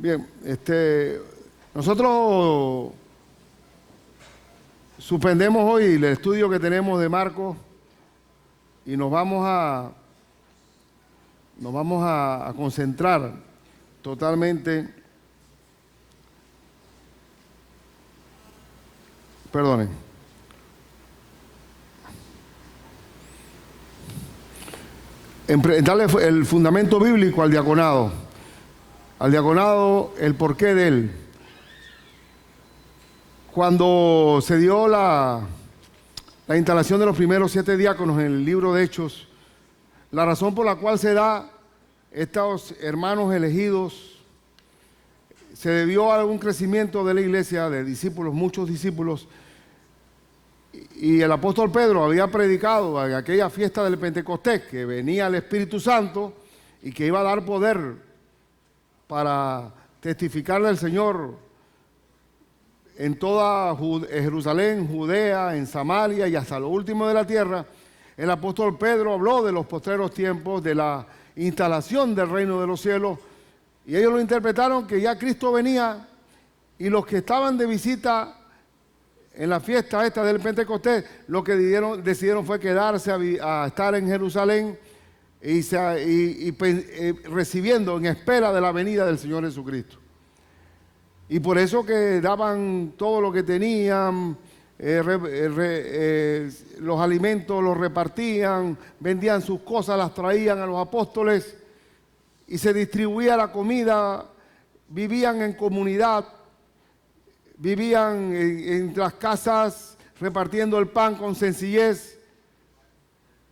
Bien, nosotros suspendemos hoy el estudio que tenemos de Marcos y nos vamos a concentrar totalmente, perdonen, en darle el fundamento bíblico al diaconado, el porqué de él. Cuando se dio la instalación de los primeros 7 diáconos en el libro de Hechos, la razón por la cual se da estos hermanos elegidos se debió a algún crecimiento de la iglesia, de discípulos, muchos discípulos, y el apóstol Pedro había predicado en aquella fiesta del Pentecostés que venía el Espíritu Santo y que iba a dar poder para testificarle al Señor en toda Jerusalén, Judea, en Samaria y hasta lo último de la tierra. El apóstol Pedro habló de los postreros tiempos, de la instalación del reino de los cielos, y ellos lo interpretaron que ya Cristo venía, y los que estaban de visita en la fiesta esta del Pentecostés, lo que decidieron fue quedarse a estar en Jerusalén recibiendo en espera de la venida del Señor Jesucristo. Y por eso que daban todo lo que tenían, los alimentos los repartían, vendían sus cosas, las traían a los apóstoles y se distribuía la comida, vivían en comunidad, vivían en las casas repartiendo el pan con sencillez,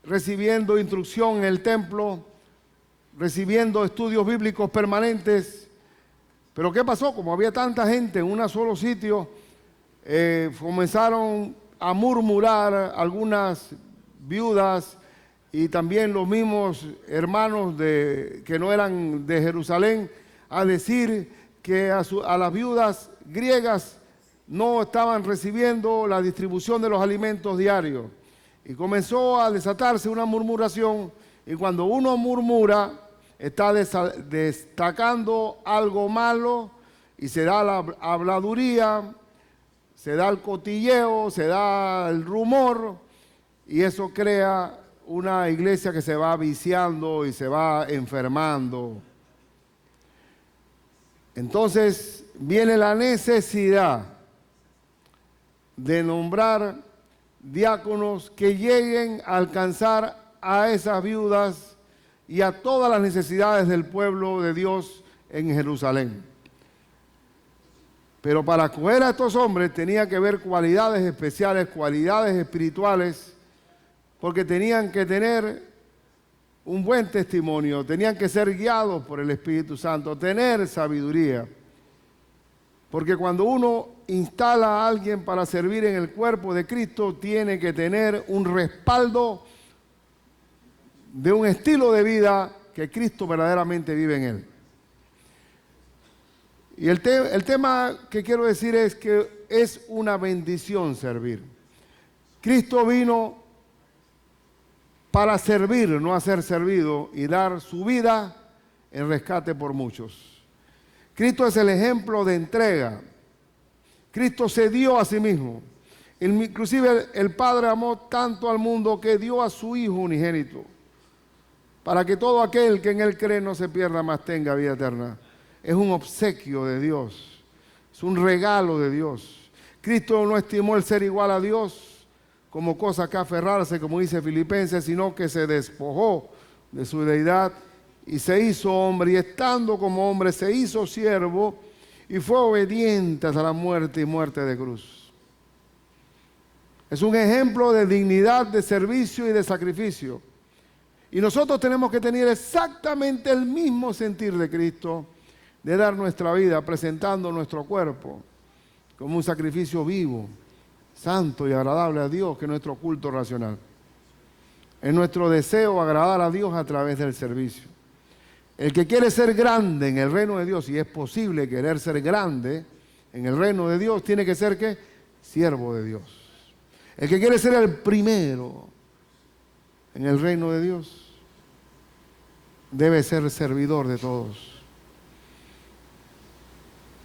recibiendo instrucción en el templo, recibiendo estudios bíblicos permanentes. Pero ¿qué pasó? Como había tanta gente en un solo sitio, comenzaron a murmurar algunas viudas y también los mismos hermanos que no eran de Jerusalén, a decir que a las viudas griegas no estaban recibiendo la distribución de los alimentos diarios. Y comenzó a desatarse una murmuración, y cuando uno murmura, está destacando algo malo y se da la habladuría, se da el cotilleo, se da el rumor, y eso crea una iglesia que se va viciando y se va enfermando. Entonces viene la necesidad de nombrar diáconos que lleguen a alcanzar a esas viudas y a todas las necesidades del pueblo de Dios en Jerusalén. Pero para acoger a estos hombres tenía que haber cualidades especiales, cualidades espirituales, porque tenían que tener un buen testimonio, tenían que ser guiados por el Espíritu Santo, tener sabiduría. Porque cuando uno instala a alguien para servir en el cuerpo de Cristo, tiene que tener un respaldo de un estilo de vida que Cristo verdaderamente vive en él. Y el tema que quiero decir es que es una bendición servir. Cristo vino para servir, no a ser servido, y dar su vida en rescate por muchos. Cristo es el ejemplo de entrega. Cristo se dio a sí mismo. Inclusive el Padre amó tanto al mundo que dio a su Hijo unigénito, para que todo aquel que en Él cree no se pierda, mas tenga vida eterna. Es un obsequio de Dios, es un regalo de Dios. Cristo no estimó el ser igual a Dios como cosa que aferrarse, como dice Filipenses, sino que se despojó de su deidad y se hizo hombre, y estando como hombre se hizo siervo y fue obediente hasta la muerte y muerte de cruz. Es un ejemplo de dignidad, de servicio y de sacrificio. Y nosotros tenemos que tener exactamente el mismo sentir de Cristo, de dar nuestra vida presentando nuestro cuerpo como un sacrificio vivo, santo y agradable a Dios, que es nuestro culto racional. Es nuestro deseo agradar a Dios a través del servicio. El que quiere ser grande en el reino de Dios, y es posible querer ser grande en el reino de Dios, tiene que ser ¿qué? Siervo de Dios. El que quiere ser el primero en el reino de Dios debe ser servidor de todos.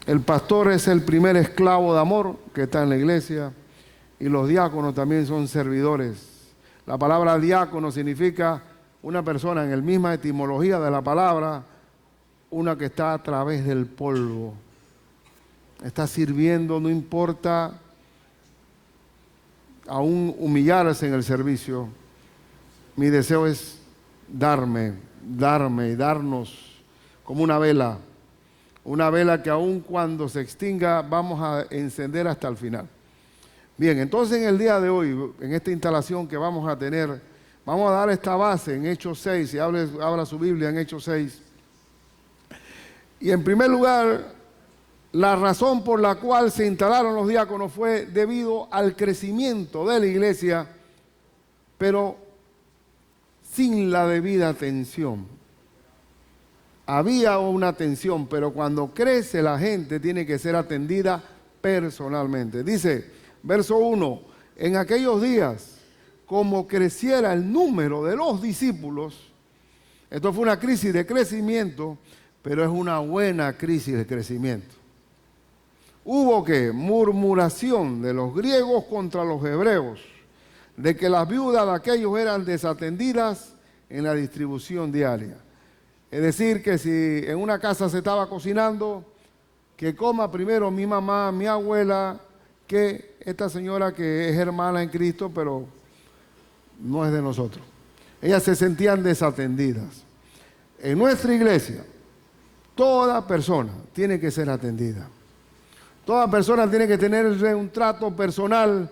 El pastor es el primer esclavo de amor que está en la iglesia y los diáconos también son servidores. La palabra diácono significa una persona, en la misma etimología de la palabra, una que está a través del polvo. Está sirviendo, no importa aún humillarse en el servicio. Mi deseo es darme y darnos como una vela que aun cuando se extinga vamos a encender hasta el final. Bien, entonces en el día de hoy, en esta instalación que vamos a tener, vamos a dar esta base en Hechos 6, si habla su Biblia en Hechos 6. Y en primer lugar, la razón por la cual se instalaron los diáconos fue debido al crecimiento de la iglesia, pero sin la debida atención. Había una atención, pero cuando crece la gente tiene que ser atendida personalmente. Dice, verso 1, en aquellos días, como creciera el número de los discípulos, esto fue una crisis de crecimiento, pero es una buena crisis de crecimiento. Hubo que murmuración de los griegos contra los hebreos, de que las viudas de aquellos eran desatendidas en la distribución diaria. Es decir, que si en una casa se estaba cocinando, que coma primero mi mamá, mi abuela, que esta señora que es hermana en Cristo, pero no es de nosotros. Ellas se sentían desatendidas. En nuestra iglesia, toda persona tiene que ser atendida. Toda persona tiene que tener un trato personal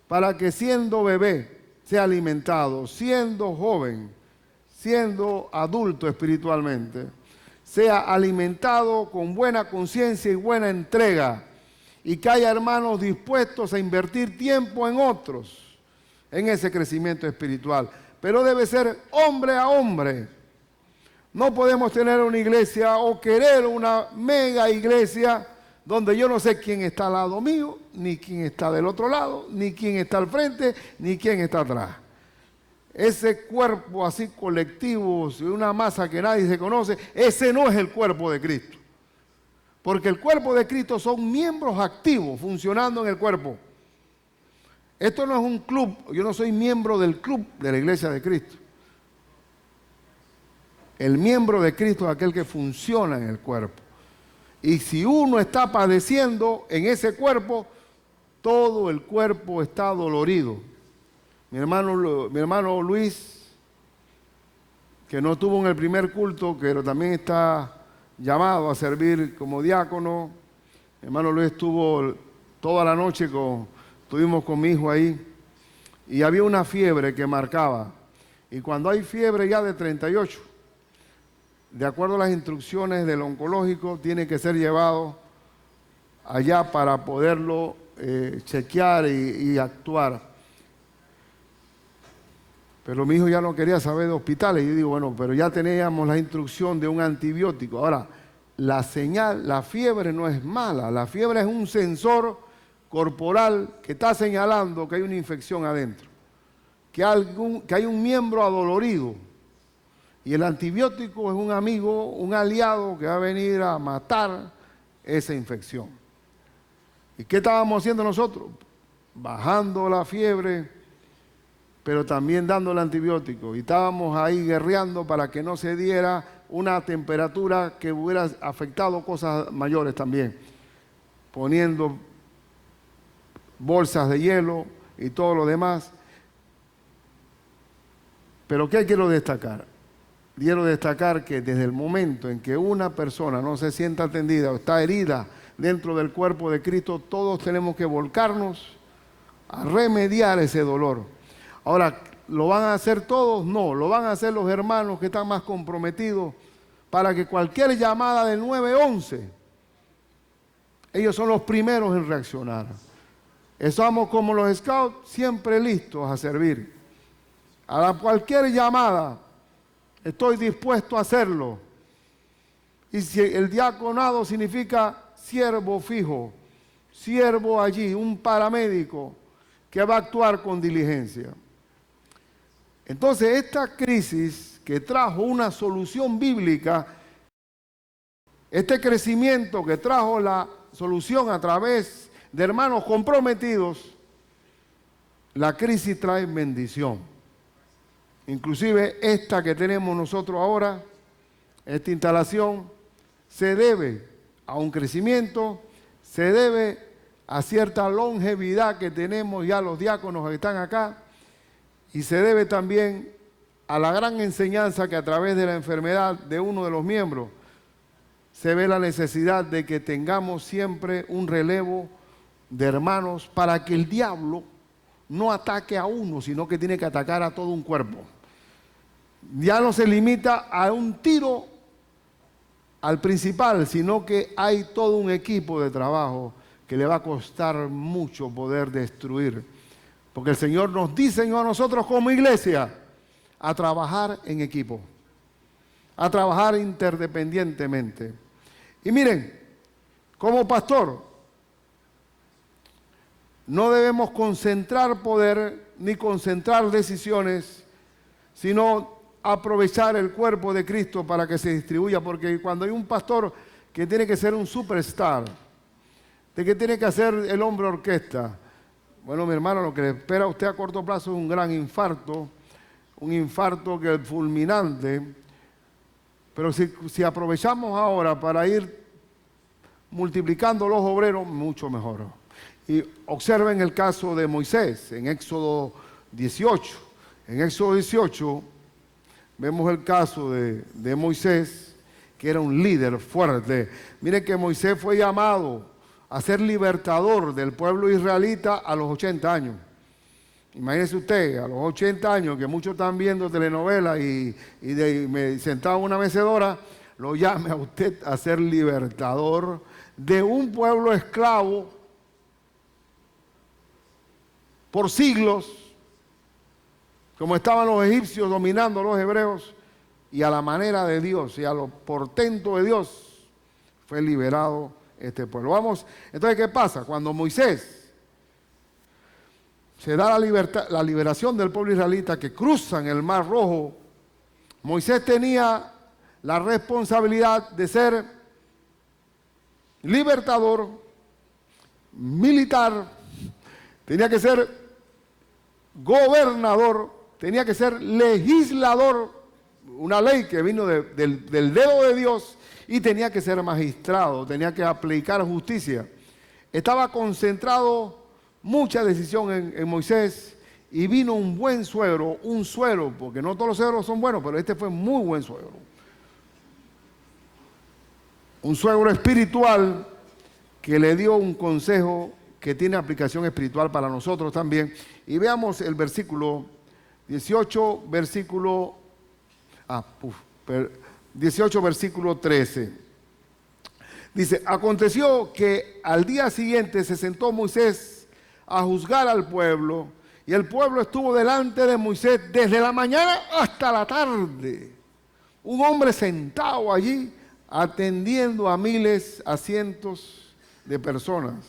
para que siendo bebé sea alimentado, siendo joven, siendo adulto espiritualmente, sea alimentado con buena conciencia y buena entrega, y que haya hermanos dispuestos a invertir tiempo en otros, en ese crecimiento espiritual. Pero debe ser hombre a hombre. No podemos tener una iglesia o querer una mega iglesia donde yo no sé quién está al lado mío, ni quién está del otro lado, ni quién está al frente, ni quién está atrás. Ese cuerpo así colectivo, una masa que nadie se conoce, ese no es el cuerpo de Cristo. Porque el cuerpo de Cristo son miembros activos funcionando en el cuerpo. Esto no es un club, yo no soy miembro del club de la iglesia de Cristo. El miembro de Cristo es aquel que funciona en el cuerpo. Y si uno está padeciendo en ese cuerpo, todo el cuerpo está dolorido. Mi hermano Luis, que no estuvo en el primer culto, pero también está llamado a servir como diácono. Mi hermano Luis estuvo toda la noche, estuvimos con mi hijo ahí, y había una fiebre que marcaba. Y cuando hay fiebre ya de 38, de acuerdo a las instrucciones del oncológico, tiene que ser llevado allá para poderlo chequear y actuar. Pero mi hijo ya no quería saber de hospitales. Y yo digo, bueno, pero ya teníamos la instrucción de un antibiótico. Ahora, la fiebre no es mala. La fiebre es un sensor corporal que está señalando que hay una infección adentro, que hay un miembro adolorido. Y el antibiótico es un amigo, un aliado que va a venir a matar esa infección. ¿Y qué estábamos haciendo nosotros? Bajando la fiebre, pero también dando el antibiótico. Y estábamos ahí guerreando para que no se diera una temperatura que hubiera afectado cosas mayores también. Poniendo bolsas de hielo y todo lo demás. Pero ¿qué quiero destacar? Quiero destacar que desde el momento en que una persona no se sienta atendida o está herida dentro del cuerpo de Cristo, todos tenemos que volcarnos a remediar ese dolor. Ahora, ¿lo van a hacer todos? No, lo van a hacer los hermanos que están más comprometidos para que cualquier llamada del 911, ellos son los primeros en reaccionar. Estamos como los scouts, siempre listos a servir. A cualquier llamada, estoy dispuesto a hacerlo. Y si el diaconado significa siervo fijo, siervo allí, un paramédico que va a actuar con diligencia. Entonces, esta crisis que trajo una solución bíblica, este crecimiento que trajo la solución a través de hermanos comprometidos, la crisis trae bendición. Inclusive esta que tenemos nosotros ahora, esta instalación, se debe a un crecimiento, se debe a cierta longevidad que tenemos ya los diáconos que están acá, y se debe también a la gran enseñanza que a través de la enfermedad de uno de los miembros se ve la necesidad de que tengamos siempre un relevo de hermanos para que el diablo no ataque a uno, sino que tiene que atacar a todo un cuerpo. Ya no se limita a un tiro al principal, sino que hay todo un equipo de trabajo que le va a costar mucho poder destruir. Porque el Señor nos diseñó a nosotros como iglesia a trabajar en equipo, a trabajar interdependientemente. Y miren, como pastor, no debemos concentrar poder ni concentrar decisiones, sino aprovechar el cuerpo de Cristo para que se distribuya, porque cuando hay un pastor que tiene que ser un superstar, de que tiene que hacer el hombre orquesta, bueno, mi hermano, lo que le espera a usted a corto plazo es un gran infarto, un infarto que es fulminante, pero si aprovechamos ahora para ir multiplicando los obreros, mucho mejor. Y observen el caso de Moisés en Éxodo 18. En Éxodo 18 vemos el caso de Moisés, que era un líder fuerte. Miren que Moisés fue llamado a ser libertador del pueblo israelita a los 80 años. Imagínese usted, a los 80 años, que muchos están viendo telenovelas y sentado en una mecedora, lo llame a usted a ser libertador de un pueblo esclavo por siglos, como estaban los egipcios dominando a los hebreos, y a la manera de Dios y a lo portento de Dios fue liberado este pueblo. Vamos, entonces, ¿qué pasa? Cuando Moisés se da la liberación del pueblo israelita que cruzan el Mar Rojo, Moisés tenía la responsabilidad de ser libertador, militar, tenía que ser gobernador, tenía que ser legislador, una ley que vino del dedo de Dios, y tenía que ser magistrado, tenía que aplicar justicia. Estaba concentrado mucha decisión en Moisés, y vino un buen suegro, porque no todos los suegros son buenos, pero este fue muy buen suegro. Un suegro espiritual que le dio un consejo que tiene aplicación espiritual para nosotros también. Y veamos el versículo 18, 18, versículo 13. Dice, aconteció que al día siguiente se sentó Moisés a juzgar al pueblo, y el pueblo estuvo delante de Moisés desde la mañana hasta la tarde. Un hombre sentado allí atendiendo a miles, a cientos de personas.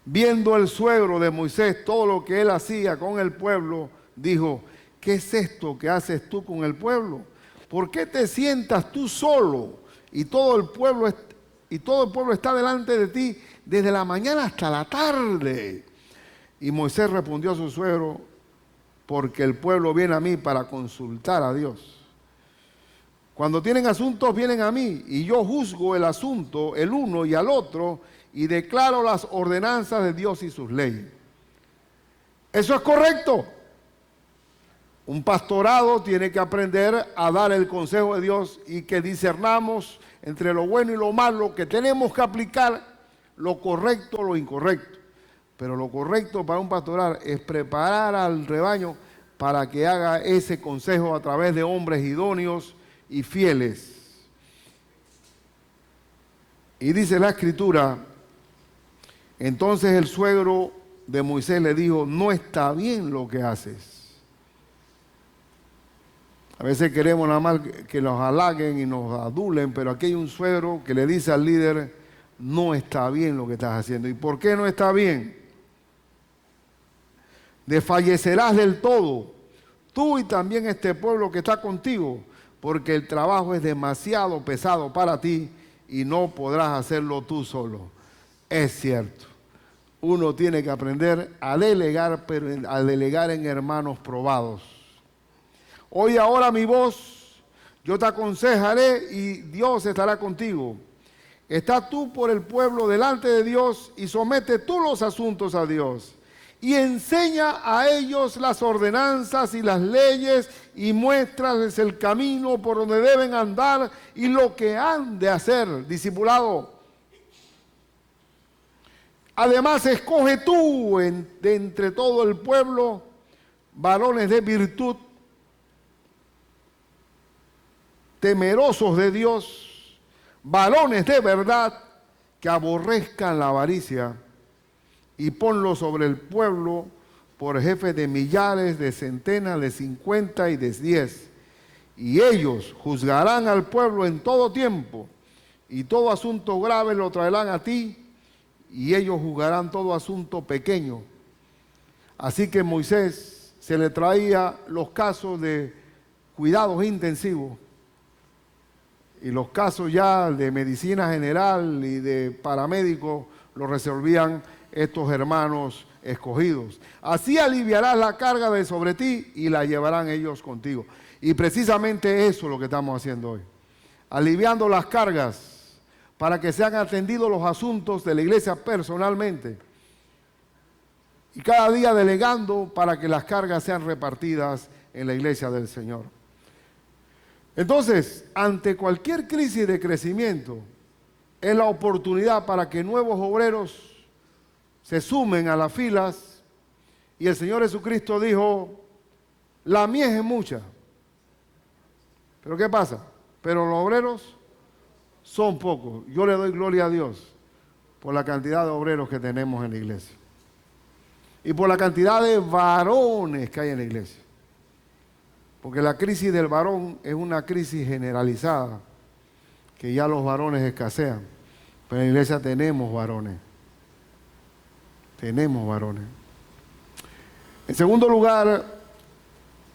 Viendo el suegro de Moisés todo lo que él hacía con el pueblo, dijo, ¿qué es esto que haces tú con el pueblo? ¿Por qué te sientas tú solo y todo el pueblo está delante de ti desde la mañana hasta la tarde? Y Moisés respondió a su suegro, porque el pueblo viene a mí para consultar a Dios. Cuando tienen asuntos vienen a mí, y yo juzgo el asunto, el uno y al otro, y declaro las ordenanzas de Dios y sus leyes. Eso es correcto. Un pastorado tiene que aprender a dar el consejo de Dios y que discernamos entre lo bueno y lo malo, que tenemos que aplicar lo correcto o lo incorrecto. Pero lo correcto para un pastoral es preparar al rebaño para que haga ese consejo a través de hombres idóneos y fieles. Y dice la Escritura, entonces el suegro de Moisés le dijo, no está bien lo que haces. A veces queremos nada más que nos halaguen y nos adulen, pero aquí hay un suegro que le dice al líder, no está bien lo que estás haciendo. ¿Y por qué no está bien? Desfallecerás del todo, tú y también este pueblo que está contigo, porque el trabajo es demasiado pesado para ti y no podrás hacerlo tú solo. Es cierto. Uno tiene que aprender a delegar, pero a delegar en hermanos probados. Oye ahora mi voz, yo te aconsejaré y Dios estará contigo. Está tú por el pueblo delante de Dios y somete tú los asuntos a Dios. Y enseña a ellos las ordenanzas y las leyes y muéstrales el camino por donde deben andar y lo que han de hacer, discipulado. Además, escoge tú de entre todo el pueblo varones de virtud, temerosos de Dios, varones de verdad, que aborrezcan la avaricia, y ponlos sobre el pueblo por jefes de millares, de centenas, de 50 y de 10. Y ellos juzgarán al pueblo en todo tiempo, y todo asunto grave lo traerán a ti, y ellos juzgarán todo asunto pequeño. Así que Moisés se le traía los casos de cuidados intensivos y los casos ya de medicina general y de paramédicos los resolvían estos hermanos escogidos. Así aliviarás la carga de sobre ti y la llevarán ellos contigo. Y precisamente eso es lo que estamos haciendo hoy. Aliviando las cargas para que sean atendidos los asuntos de la iglesia personalmente. Y cada día delegando para que las cargas sean repartidas en la iglesia del Señor. Entonces, ante cualquier crisis de crecimiento, es la oportunidad para que nuevos obreros se sumen a las filas. Y el Señor Jesucristo dijo, la mies es mucha. ¿Pero qué pasa? Pero los obreros son pocos. Yo le doy gloria a Dios por la cantidad de obreros que tenemos en la iglesia. Y por la cantidad de varones que hay en la iglesia. Porque la crisis del varón es una crisis generalizada, que ya los varones escasean. Pero en la iglesia tenemos varones. Tenemos varones. En segundo lugar,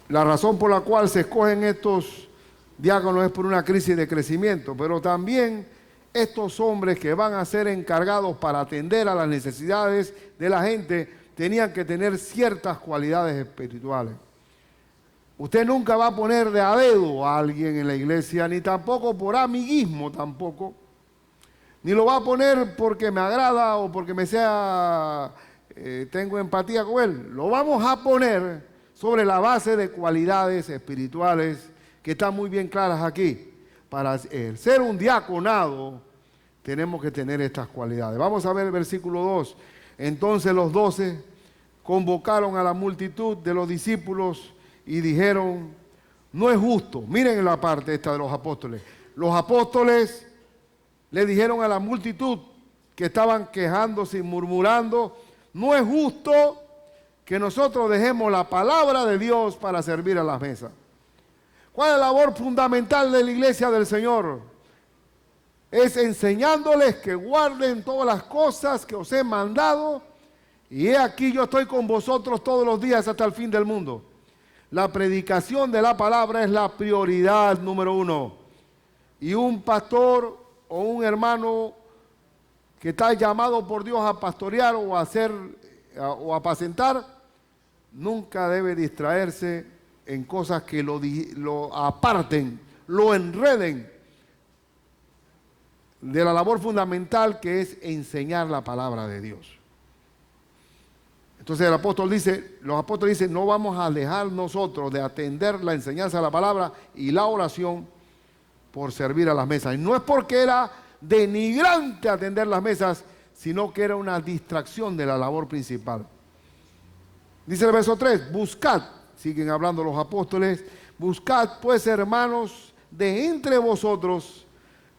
la razón por la cual se escogen estos diáconos es por una crisis de crecimiento, pero también estos hombres que van a ser encargados para atender a las necesidades de la gente tenían que tener ciertas cualidades espirituales. Usted nunca va a poner de a dedo a alguien en la iglesia, ni tampoco por amiguismo tampoco, ni lo va a poner porque me agrada o porque tengo empatía con él. Lo vamos a poner sobre la base de cualidades espirituales que están muy bien claras aquí. Para ser un diaconado tenemos que tener estas cualidades. Vamos a ver el versículo 2. Entonces los 12 convocaron a la multitud de los discípulos y dijeron, no es justo. Miren la parte esta de los apóstoles. Los apóstoles le dijeron a la multitud que estaban quejándose y murmurando, no es justo que nosotros dejemos la palabra de Dios para servir a las mesas. ¿Cuál es la labor fundamental de la iglesia del Señor? Es enseñándoles que guarden todas las cosas que os he mandado, y he aquí yo estoy con vosotros todos los días hasta el fin del mundo. La predicación de la palabra es la prioridad número 1. Y un pastor o un hermano que está llamado por Dios a pastorear o a apacentar, nunca debe distraerse en cosas que lo aparten, lo enreden de la labor fundamental que es enseñar la palabra de Dios. Entonces los apóstoles dicen, no vamos a dejar nosotros de atender la enseñanza de la palabra y la oración por servir a las mesas. Y no es porque era denigrante atender las mesas, sino que era una distracción de la labor principal. Dice el verso 3, buscad, siguen hablando los apóstoles, buscad pues hermanos de entre vosotros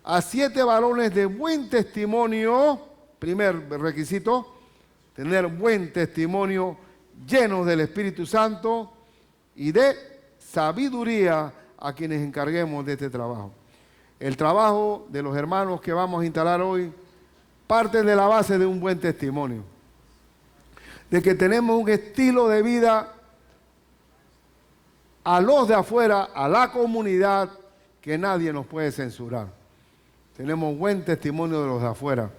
a 7 varones de buen testimonio, primer requisito, tener buen testimonio, llenos del Espíritu Santo y de sabiduría, a quienes encarguemos de este trabajo. El trabajo de los hermanos que vamos a instalar hoy parte de la base de un buen testimonio, de que tenemos un estilo de vida a los de afuera, a la comunidad, que nadie nos puede censurar. Tenemos buen testimonio de los de afuera.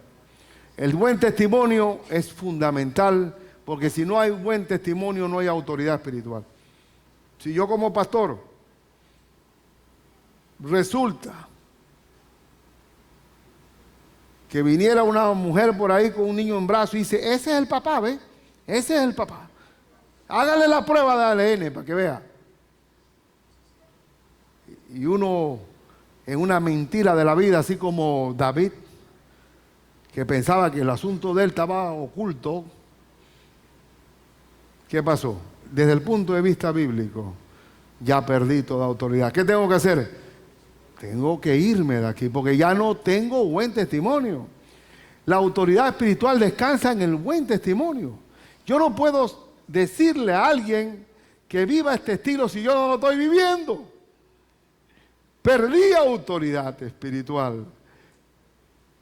El buen testimonio es fundamental, porque si no hay buen testimonio no hay autoridad espiritual. Si yo como pastor resulta que viniera una mujer por ahí con un niño en brazos y dice, ese es el papá, ¿ve? Ese es el papá. Hágale la prueba de ADN para que vea. Y uno en una mentira de la vida, así como David, que pensaba que el asunto de él estaba oculto. ¿Qué pasó? Desde el punto de vista bíblico, ya perdí toda autoridad. ¿Qué tengo que hacer? Tengo que irme de aquí porque ya no tengo buen testimonio. La autoridad espiritual descansa en el buen testimonio. Yo no puedo decirle a alguien que viva este estilo si yo no lo estoy viviendo. Perdí autoridad espiritual.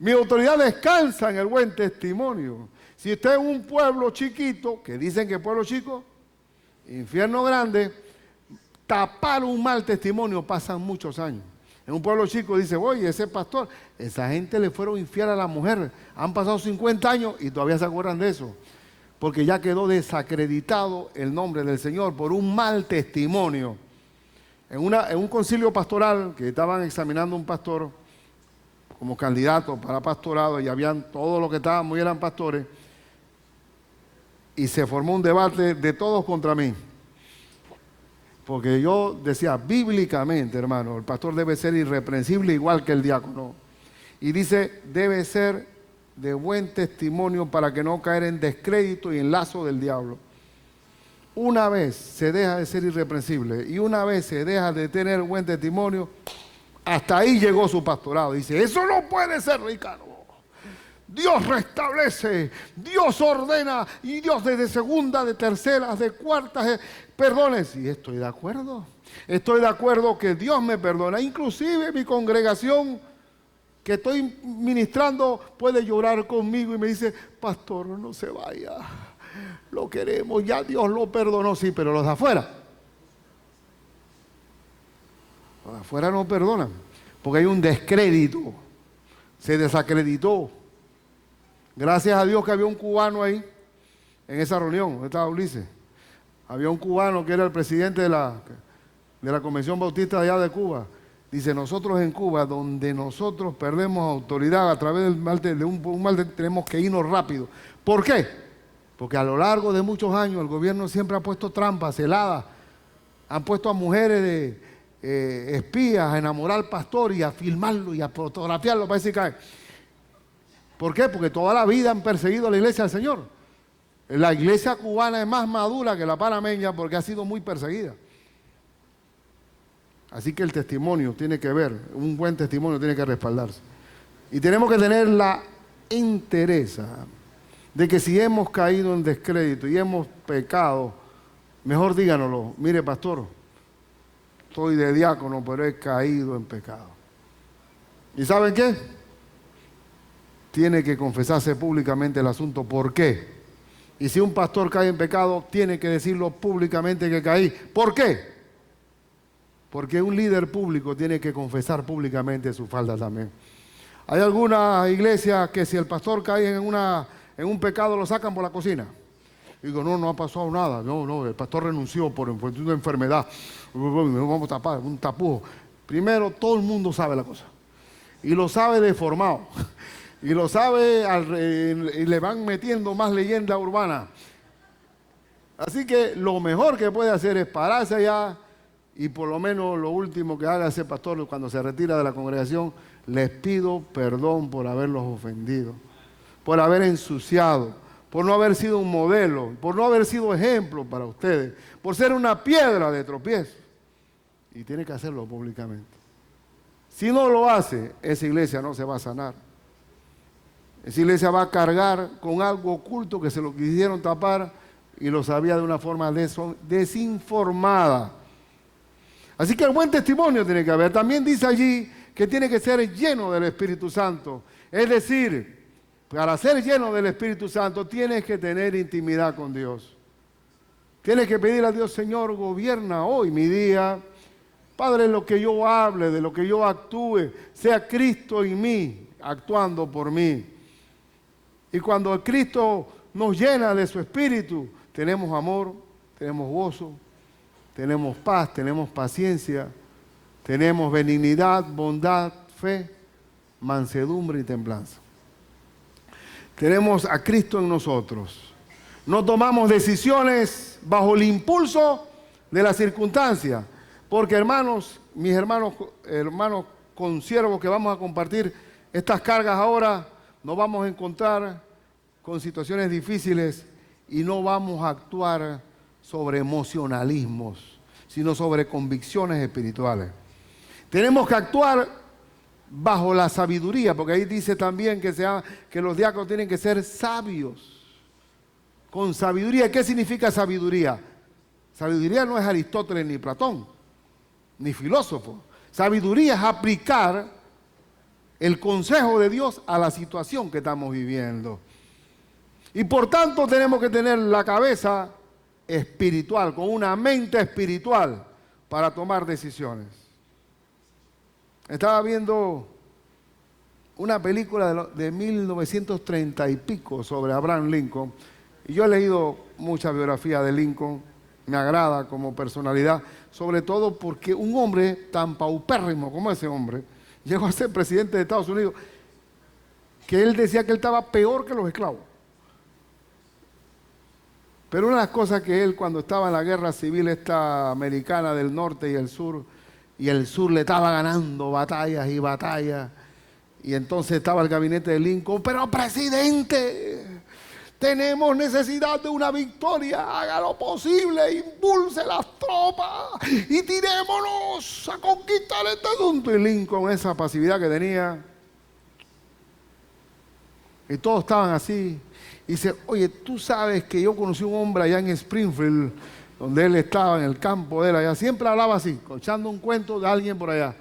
Mi autoridad descansa en el buen testimonio. Si usted es un pueblo chiquito, que dicen que pueblo chico, infierno grande, tapar un mal testimonio pasan muchos años. En un pueblo chico dice, oye, ese pastor, esa gente le fueron infiel a la mujer. Han pasado 50 años y todavía se acuerdan de eso. Porque ya quedó desacreditado el nombre del Señor por un mal testimonio. En un concilio pastoral que estaban examinando un pastor como candidato para pastorado y habían todos los que estábamos y eran pastores, y se formó un debate de todos contra mí. Porque yo decía, bíblicamente, hermano, el pastor debe ser irreprensible igual que el diácono. Y dice, debe ser de buen testimonio para que no caer en descrédito y en lazo del diablo. Una vez se deja de ser irreprensible y una vez se deja de tener buen testimonio, hasta ahí llegó su pastorado. Dice, eso no puede ser, Ricardo. Dios restablece, Dios ordena, y Dios desde segunda, de terceras, de cuartas, perdones. Y estoy de acuerdo. Estoy de acuerdo que Dios me perdona. Inclusive mi congregación que estoy ministrando puede llorar conmigo y me dice, pastor, no se vaya. Lo queremos, ya Dios lo perdonó. Sí, pero los de afuera. Los de afuera no perdonan. Porque hay un descrédito. Se desacreditó. Gracias a Dios que había un cubano ahí, en esa reunión, donde estaba Ulises. Había un cubano que era el presidente de la Convención Bautista allá de Cuba. Dice, nosotros en Cuba, donde nosotros perdemos autoridad a través del mal de un mal tenemos que irnos rápido. ¿Por qué? Porque a lo largo de muchos años el gobierno siempre ha puesto trampas, celadas. Han puesto a mujeres de espías a enamorar al pastor y a filmarlo y a fotografiarlo para decir que... ¿Por qué? Porque toda la vida han perseguido a la iglesia del Señor. La iglesia cubana es más madura que la panameña porque ha sido muy perseguida. Así que el testimonio tiene que ver, un buen testimonio tiene que respaldarse. Y tenemos que tener la entereza de que si hemos caído en descrédito y hemos pecado, mejor díganoslo. Mire, pastor, estoy de diácono, pero he caído en pecado. ¿Y saben qué? Tiene que confesarse públicamente el asunto. ¿Por qué? Y si un pastor cae en pecado, tiene que decirlo públicamente que caí. ¿Por qué? Porque un líder público tiene que confesar públicamente su falta también. Hay algunas iglesias que si el pastor cae en un pecado lo sacan por la cocina. Digo, no ha pasado nada. No, el pastor renunció por una enfermedad. Vamos a tapar, un tapujo. Primero, todo el mundo sabe la cosa. Y lo sabe deformado. Y lo sabe y le van metiendo más leyenda urbana. Así que lo mejor que puede hacer es pararse allá y por lo menos lo último que haga ese pastor cuando se retira de la congregación, les pido perdón por haberlos ofendido, por haber ensuciado, por no haber sido un modelo, por no haber sido ejemplo para ustedes, por ser una piedra de tropiezo. Y tiene que hacerlo públicamente. Si no lo hace, esa iglesia no se va a sanar. Esa iglesia va a cargar con algo oculto que se lo quisieron tapar y lo sabía de una forma desinformada. Así que el buen testimonio tiene que haber. También dice allí que tiene que ser lleno del Espíritu Santo. Es decir, para ser lleno del Espíritu Santo tienes que tener intimidad con Dios. Tienes que pedir a Dios, Señor, gobierna hoy mi día. Padre, lo que yo hable, de lo que yo actúe, sea Cristo en mí, actuando por mí. Y cuando Cristo nos llena de su Espíritu, tenemos amor, tenemos gozo, tenemos paz, tenemos paciencia, tenemos benignidad, bondad, fe, mansedumbre y templanza. Tenemos a Cristo en nosotros. No tomamos decisiones bajo el impulso de las circunstancias, porque hermanos, mis hermanos consiervos que vamos a compartir estas cargas ahora, nos vamos a encontrar con situaciones difíciles y no vamos a actuar sobre emocionalismos, sino sobre convicciones espirituales. Tenemos que actuar bajo la sabiduría, porque ahí dice también que los diáconos tienen que ser sabios. Con sabiduría. ¿Qué significa sabiduría? Sabiduría no es Aristóteles ni Platón, ni filósofo. Sabiduría es aplicar el consejo de Dios a la situación que estamos viviendo. Y por tanto tenemos que tener la cabeza espiritual, con una mente espiritual para tomar decisiones. Estaba viendo una película de 1930 y pico sobre Abraham Lincoln. Y yo he leído mucha biografía de Lincoln, me agrada como personalidad, sobre todo porque un hombre tan paupérrimo como ese hombre llegó a ser presidente de Estados Unidos, que él decía que él estaba peor que los esclavos. Pero una de las cosas que él, cuando estaba en la guerra civil esta americana del norte y el sur le estaba ganando batallas y batallas, y entonces estaba el gabinete de Lincoln, pero presidente, tenemos necesidad de una victoria, haga lo posible, impulse las tropas y tirémonos a conquistar este asunto. Y Lincoln, esa pasividad que tenía, y todos estaban así. Y dice, oye, tú sabes que yo conocí a un hombre allá en Springfield, donde él estaba en el campo de él allá, siempre hablaba así, echando un cuento de alguien por allá.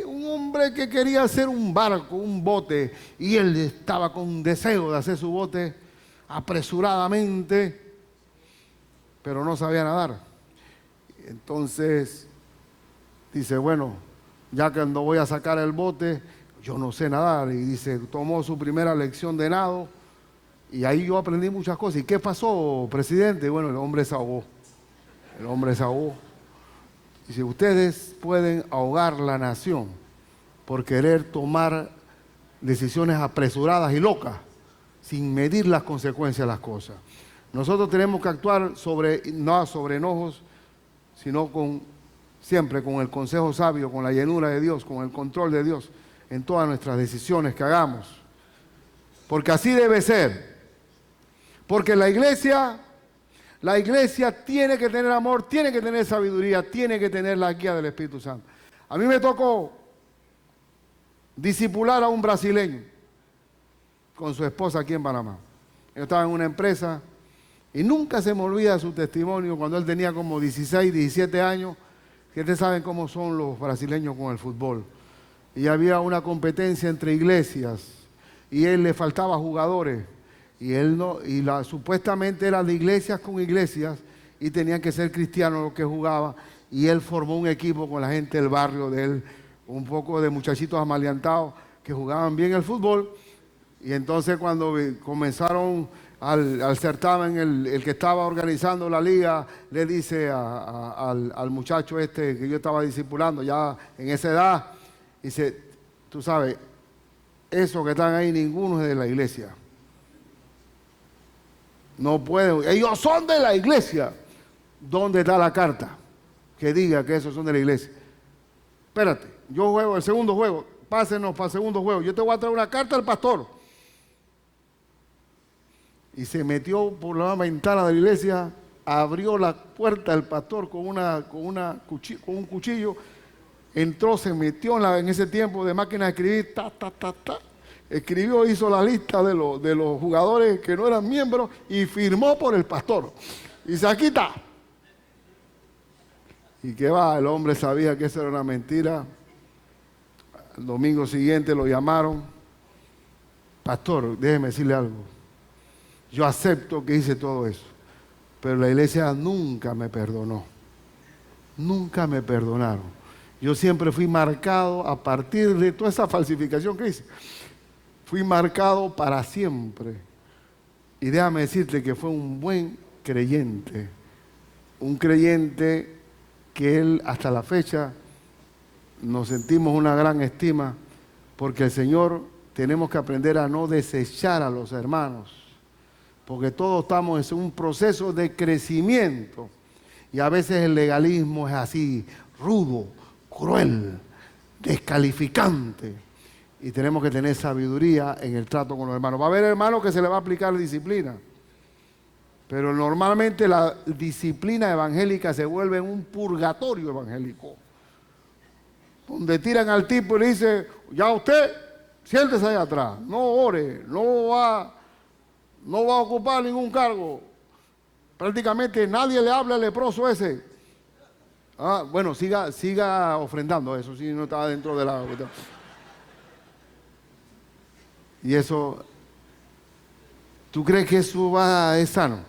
Un hombre que quería hacer un barco, un bote, y él estaba con deseo de hacer su bote apresuradamente, pero no sabía nadar. Entonces dice, bueno, ya que no voy a sacar el bote, yo no sé nadar. Y dice, tomó su primera lección de nado, y ahí yo aprendí muchas cosas. ¿Y qué pasó, presidente? Bueno, el hombre se ahogó. El hombre se ahogó. Dice, ustedes pueden ahogar la nación por querer tomar decisiones apresuradas y locas, sin medir las consecuencias de las cosas. Nosotros tenemos que actuar no sobre enojos, sino siempre con el consejo sabio, con la llenura de Dios, con el control de Dios en todas nuestras decisiones que hagamos. Porque así debe ser. Porque la iglesia tiene que tener amor, tiene que tener sabiduría, tiene que tener la guía del Espíritu Santo. A mí me tocó discipular a un brasileño con su esposa aquí en Panamá. Yo estaba en una empresa y nunca se me olvida su testimonio cuando él tenía como 16, 17 años, que ustedes saben cómo son los brasileños con el fútbol. Y había una competencia entre iglesias y él le faltaba jugadores. Y él no, supuestamente era de iglesias con iglesias y tenían que ser cristianos los que jugaban. Y él formó un equipo con la gente del barrio de él, un poco de muchachitos amaliantados que jugaban bien el fútbol. Y entonces cuando comenzaron al certamen, el que estaba organizando la liga le dice al muchacho este que yo estaba discipulando ya en esa edad, dice, tú sabes, esos que están ahí ninguno es de la iglesia. No pueden, ellos son de la iglesia. ¿Dónde está la carta que diga que esos son de la iglesia? Espérate, yo juego el segundo juego, pásenos para el segundo juego, yo te voy a traer una carta al pastor. Y se metió por la ventana de la iglesia, abrió la puerta del pastor con un cuchillo, entró, se metió en ese tiempo de máquina de escribir, escribió, hizo la lista de los jugadores que no eran miembros y firmó por el pastor. Y dice, aquí está. Y qué va, el hombre sabía que eso era una mentira. El domingo siguiente lo llamaron. Pastor, déjeme decirle algo. Yo acepto que hice todo eso, pero la iglesia nunca me perdonó. Nunca me perdonaron. Yo siempre fui marcado a partir de toda esa falsificación que hice. fui marcado para siempre. Y déjame decirte que fue un buen creyente. Un creyente que él hasta la fecha nos sentimos una gran estima, porque el Señor tenemos que aprender a no desechar a los hermanos, porque todos estamos en un proceso de crecimiento y a veces el legalismo es así, rudo, cruel, descalificante, y tenemos que tener sabiduría en el trato con los hermanos. Va a haber hermanos que se le va a aplicar disciplina, pero normalmente la disciplina evangélica se vuelve un purgatorio evangélico, donde tiran al tipo y le dicen, ya usted, siéntese ahí atrás, no ore, no va a ocupar ningún cargo. Prácticamente nadie le habla al leproso ese. Bueno, siga ofrendando, eso sí no estaba dentro de la... Y eso, ¿tú crees que eso es sano?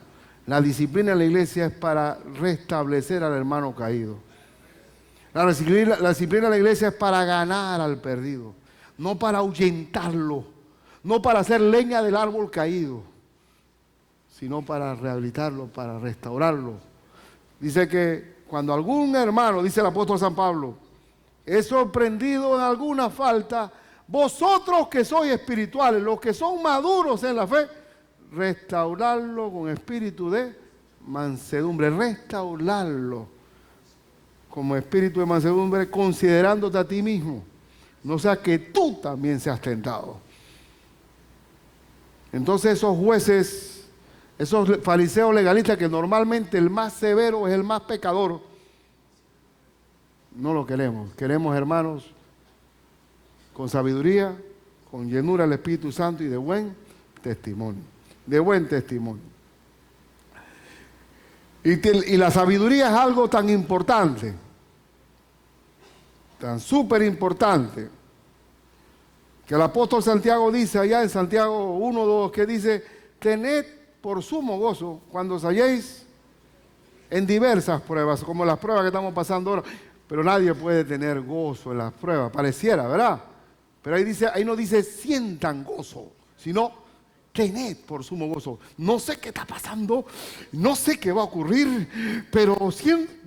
La disciplina en la iglesia es para restablecer al hermano caído. La disciplina en la iglesia es para ganar al perdido, no para ahuyentarlo, no para hacer leña del árbol caído, sino para rehabilitarlo, para restaurarlo. Dice que cuando algún hermano, dice el apóstol San Pablo, es sorprendido en alguna falta, vosotros que sois espirituales, los que son maduros en la fe, restaurarlo con espíritu de mansedumbre, restaurarlo como espíritu de mansedumbre, considerándote a ti mismo, no sea que tú también seas tentado. Entonces esos jueces, esos fariseos legalistas, que normalmente el más severo es el más pecador, no lo queremos. Queremos hermanos con sabiduría, con llenura del Espíritu Santo y de buen testimonio. De buen testimonio. Y la sabiduría es algo tan importante, tan súper importante, que el apóstol Santiago dice allá en Santiago 1:2, que dice, tened por sumo gozo cuando os halléis en diversas pruebas, como las pruebas que estamos pasando ahora. Pero nadie puede tener gozo en las pruebas, pareciera, ¿verdad? Pero ahí no dice sientan gozo, sino tened por sumo gozo. No sé qué está pasando, no sé qué va a ocurrir, pero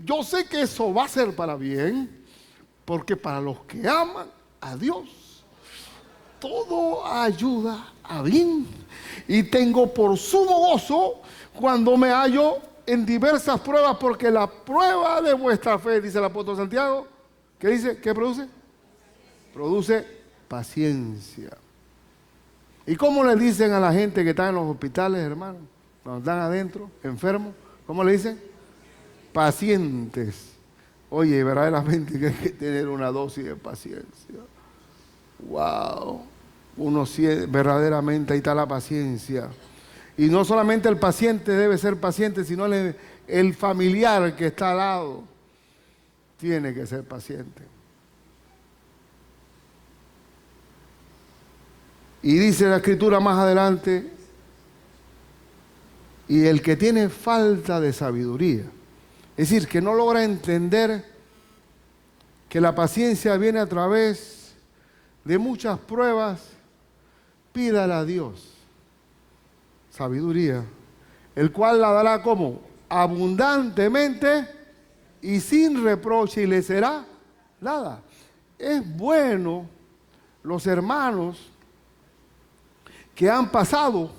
yo sé que eso va a ser para bien, porque para los que aman a Dios, todo ayuda a bien. Y tengo por sumo gozo cuando me hallo en diversas pruebas, porque la prueba de vuestra fe, dice el apóstol Santiago, ¿qué dice? ¿Qué produce? Produce paciencia. ¿Y cómo le dicen a la gente que está en los hospitales, hermano? Cuando están adentro, enfermos, ¿cómo le dicen? Pacientes. Oye, verdaderamente que hay que tener una dosis de paciencia. Wow. Verdaderamente ahí está la paciencia. Y no solamente el paciente debe ser paciente, sino el familiar que está al lado tiene que ser paciente. Y dice la Escritura más adelante, y el que tiene falta de sabiduría, es decir, que no logra entender que la paciencia viene a través de muchas pruebas, pídale a Dios sabiduría, el cual la dará como abundantemente y sin reproche, y le será dada. Es bueno los hermanos que han pasado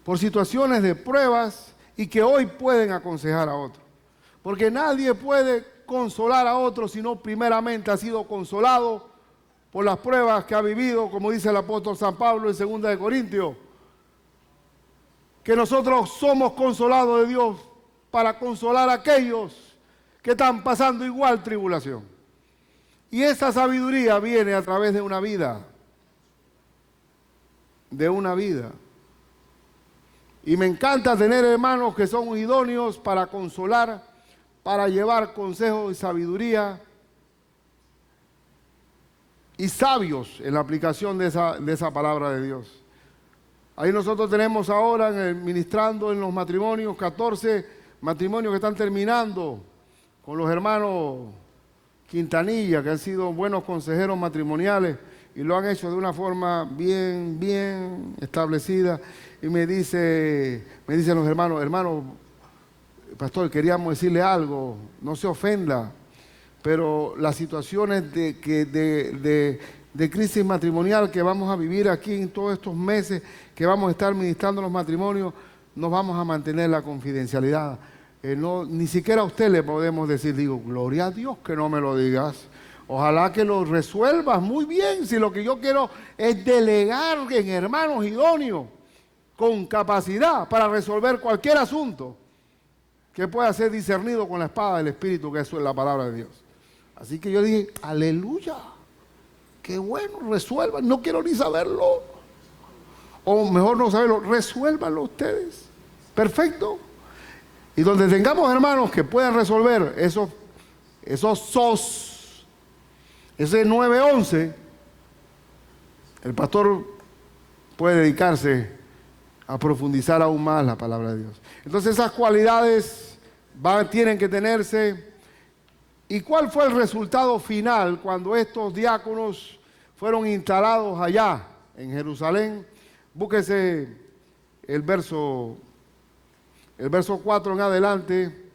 por situaciones de pruebas y que hoy pueden aconsejar a otros. Porque nadie puede consolar a otros si no primeramente ha sido consolado por las pruebas que ha vivido, como dice el apóstol San Pablo en 2 de Corintios, que nosotros somos consolados de Dios para consolar a aquellos que están pasando igual tribulación. Y esa sabiduría viene a través de una vida. Y me encanta tener hermanos que son idóneos para consolar, para llevar consejos y sabiduría, y sabios en la aplicación de esa palabra de Dios. Ahí nosotros tenemos ahora, ministrando en los matrimonios, 14 matrimonios que están terminando con los hermanos Quintanilla, que han sido buenos consejeros matrimoniales, y lo han hecho de una forma bien establecida. Y me dicen los hermanos, pastor, queríamos decirle algo, no se ofenda, pero las situaciones de crisis matrimonial que vamos a vivir aquí en todos estos meses que vamos a estar ministrando los matrimonios, nos vamos a mantener la confidencialidad. Ni siquiera a usted le podemos decir, digo, gloria a Dios que no me lo digas. Ojalá que lo resuelvas muy bien, si lo que yo quiero es delegar en hermanos idóneos, con capacidad para resolver cualquier asunto que pueda ser discernido con la espada del Espíritu, que eso es la palabra de Dios. Así que yo dije, aleluya, qué bueno, resuelvan, no quiero ni saberlo. O mejor no saberlo, resuélvanlo ustedes. Perfecto. Y donde tengamos hermanos que puedan resolver esos ese 9-11, el pastor puede dedicarse a profundizar aún más la palabra de Dios. Entonces esas cualidades tienen que tenerse. ¿Y cuál fue el resultado final cuando estos diáconos fueron instalados allá en Jerusalén? Búsquese el verso 4 en adelante.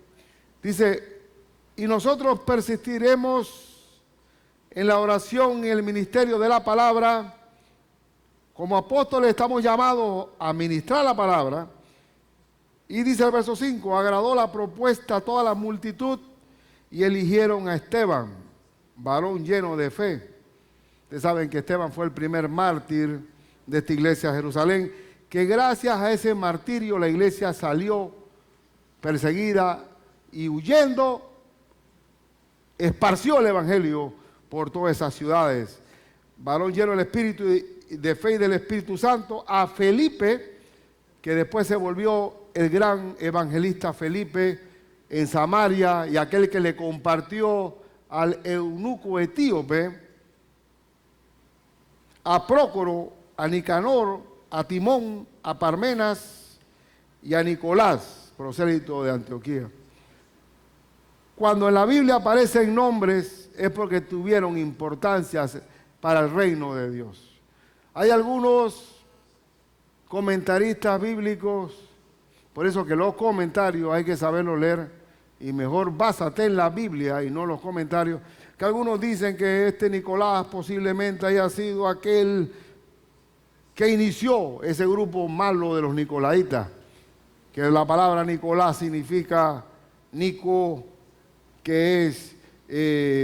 Dice, y nosotros persistiremos en la oración y el ministerio de la palabra. Como apóstoles estamos llamados a ministrar la palabra. Y dice el verso 5, agradó la propuesta a toda la multitud y eligieron a Esteban, varón lleno de fe. Ustedes saben que Esteban fue el primer mártir de esta iglesia de Jerusalén, que gracias a ese martirio la iglesia salió perseguida y huyendo, esparció el evangelio por todas esas ciudades. Varón lleno del Espíritu de fe y del Espíritu Santo, a Felipe, que después se volvió el gran evangelista Felipe en Samaria, y aquel que le compartió al eunuco etíope, a Prócoro, a Nicanor, a Timón, a Parmenas y a Nicolás, prosélito de Antioquía. Cuando en la Biblia aparecen nombres es porque tuvieron importancia para el reino de Dios. Hay algunos comentaristas bíblicos, por eso que los comentarios hay que saberlos leer, y mejor básate en la Biblia y no los comentarios, que algunos dicen que este Nicolás posiblemente haya sido aquel que inició ese grupo malo de los nicolaitas, que la palabra Nicolás significa Nico, que es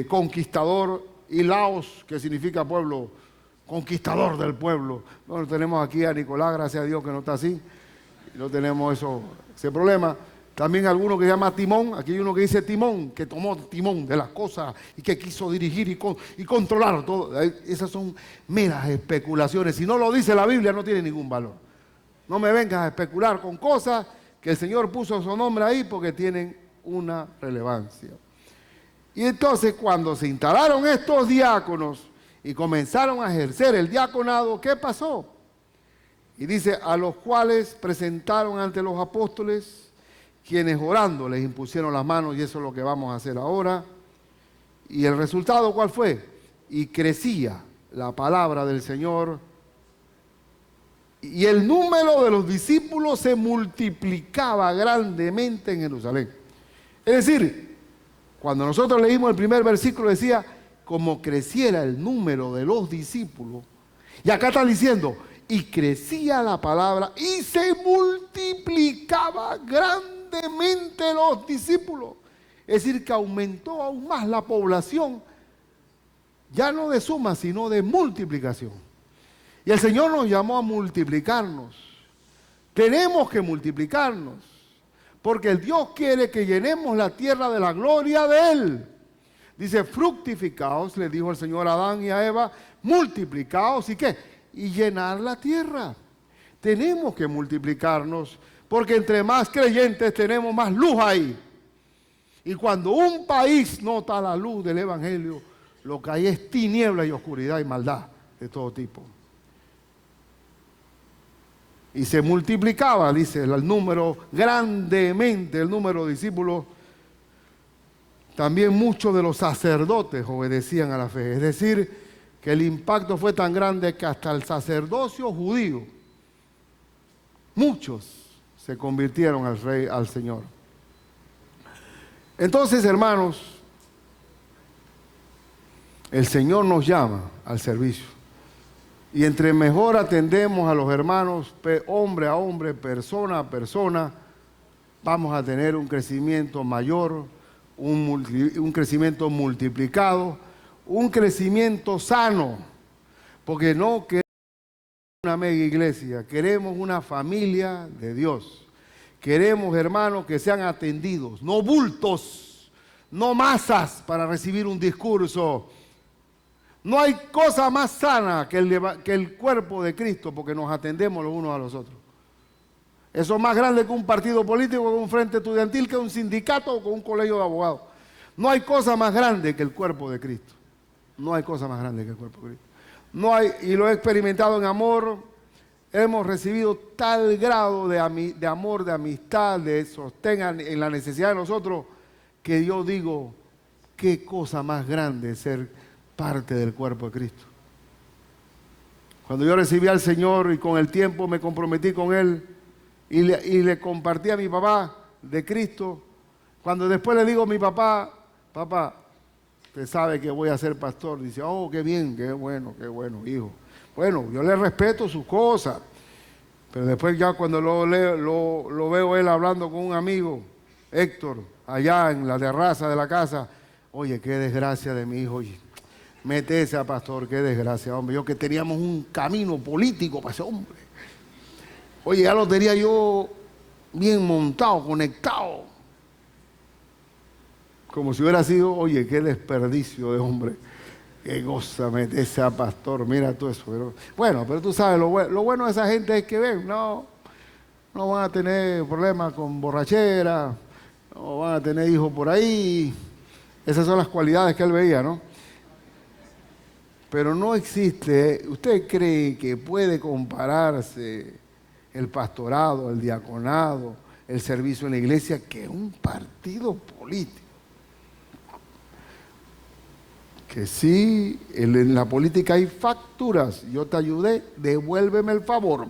conquistador, y Laos, que significa pueblo, conquistador del pueblo. Bueno, tenemos aquí a Nicolás, gracias a Dios que no está así, y no tenemos ese problema. También alguno que se llama Timón, aquí hay uno que dice Timón, que tomó timón de las cosas y que quiso dirigir y controlar todo. Esas son meras especulaciones. Si no lo dice la Biblia, no tiene ningún valor. No me vengas a especular con cosas que el Señor puso su nombre ahí porque tienen una relevancia. Y entonces cuando se instalaron estos diáconos y comenzaron a ejercer el diaconado, ¿qué pasó? Y dice, a los cuales presentaron ante los apóstoles, quienes orando les impusieron las manos, y eso es lo que vamos a hacer ahora. ¿Y el resultado cuál fue? Y crecía la palabra del Señor, y el número de los discípulos se multiplicaba grandemente en Jerusalén. Es decir, cuando nosotros leímos el primer versículo decía, como creciera el número de los discípulos, y acá está diciendo, y crecía la palabra y se multiplicaba grandemente los discípulos. Es decir, que aumentó aún más la población, ya no de suma, sino de multiplicación. Y el Señor nos llamó a multiplicarnos. Tenemos que multiplicarnos, porque el Dios quiere que llenemos la tierra de la gloria de Él. Dice, fructificaos, le dijo el Señor a Adán y a Eva, multiplicaos, ¿y qué? Y llenar la tierra. Tenemos que multiplicarnos, porque entre más creyentes tenemos, más luz ahí. Y cuando un país nota la luz del Evangelio, lo que hay es tiniebla y oscuridad y maldad de todo tipo. Y se multiplicaba, dice, el número grandemente, el número de discípulos. También muchos de los sacerdotes obedecían a la fe. Es decir, que el impacto fue tan grande que hasta el sacerdocio judío, muchos se convirtieron al Rey, al Señor. Entonces, hermanos, el Señor nos llama al servicio. Y entre mejor atendemos a los hermanos, hombre a hombre, persona a persona, vamos a tener un crecimiento mayor, un crecimiento multiplicado, un crecimiento sano, porque no queremos una mega iglesia, queremos una familia de Dios. Queremos, hermanos, que sean atendidos, no bultos, no masas para recibir un discurso. No hay cosa más sana que el cuerpo de Cristo, porque nos atendemos los unos a los otros. Eso es más grande que un partido político, que un frente estudiantil, que un sindicato o que un colegio de abogados. No hay cosa más grande que el cuerpo de Cristo. No hay cosa más grande que el cuerpo de Cristo. No hay, y lo he experimentado en amor. Hemos recibido tal grado de amor, de amistad, de sostén en la necesidad de nosotros, que yo digo, qué cosa más grande ser parte del cuerpo de Cristo. Cuando yo recibí al Señor y con el tiempo me comprometí con Él y le compartí a mi papá de Cristo, cuando después le digo a mi papá, papá, usted sabe que voy a ser pastor, dice, oh, qué bien, qué bueno, hijo. Bueno, yo le respeto sus cosas, pero después ya cuando lo veo él hablando con un amigo, Héctor, allá en la terraza de la casa, oye, qué desgracia de mi hijo, oye, métese a pastor, qué desgracia, hombre, yo que teníamos un camino político para ese hombre. Oye, ya lo tenía yo bien montado, conectado, como si hubiera sido, oye, qué desperdicio de hombre. Qué cosa meterse a pastor, mira todo eso. Pero, bueno, pero tú sabes, lo bueno de esa gente es que ven, no van a tener problemas con borrachera, no van a tener hijos por ahí. Esas son las cualidades que él veía, ¿no? Pero no existe, ¿usted cree que puede compararse el pastorado, el diaconado, el servicio en la iglesia, que un partido político? Que sí, en la política hay facturas, yo te ayudé, devuélveme el favor.